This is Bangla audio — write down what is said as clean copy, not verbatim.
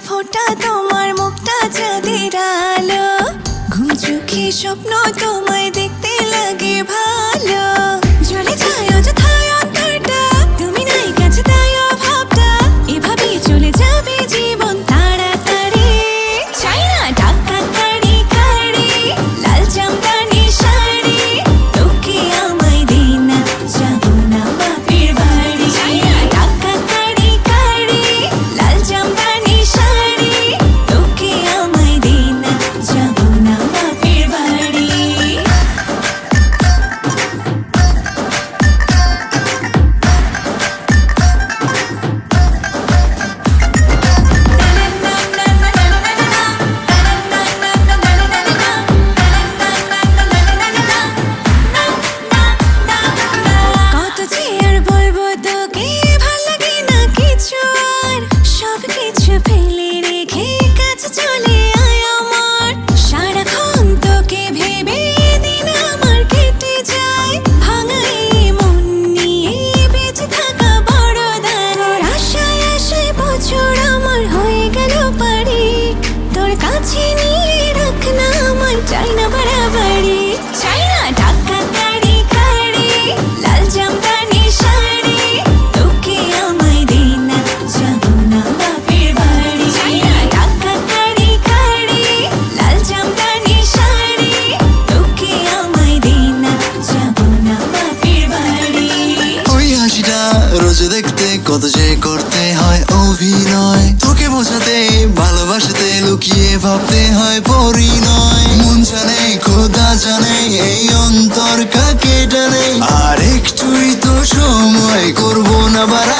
ফোটা তোমার মুখটা চাঁদের আলো, ঘুম চোখে স্বপ্ন তোমায় দেখতে লাগে ভালো। জ্বলে যায় অযথায় অন্তরটা, তুমি নাই কাছে তাই অভাবটা, এভাবেই চলে যাবে জীবন তাড়াতাড়ি। চাই না টাকা কাড়ি কাড়ি, লাল জামদানি শাড়ি, তোকে আমায় দে না, যাবো না বাপের বাড়ি। চাই না টাকা কাড়ি কাড়ি, লাল জামদানি শাড়ি, তোকে আমায় দে না, যাবো না বাপের বাড়ি। কত যে আর বলবো তোকে, ভাল লাগে না কিছু আর, সব কিছু ফেলে রেখে কাছে চলে আয় আমার। সারাক্ষণ তোকে ভেবে দিন আমার কেটে যায়, ভাঙা এই মন নিয়ে বেঁচে থাকা বড় দায়। তোর আশায় আশায় বছর আমার হয়ে গেল পারি, তোর কাছে নিয়ে রাখ না আমায়, চাই না বাড়াবাড়ি। চাই না টাকা কাড়ি কাড়ি, লাল জামদানি শাড়ি, তোকে আমায় দে না, যাবো না বাপের বাড়ি। চাই না টাকা কাড়ি কাড়ি, লাল জামদানি শাড়ি, তোকে আমায় দে না, যাবো না বাপের বাড়ি। ওই হাসিটা রোজ দেখতে কত যে করতে হয় অভিনয়, তোকে বোঝাতে ভালোবাসাতে লুকিয়ে ভাবতে হয় পরিণয়। মন জানে খোদা জানে এই অন্তর কাকে টানে, আর একটুই তো সময় করবো না বাড়া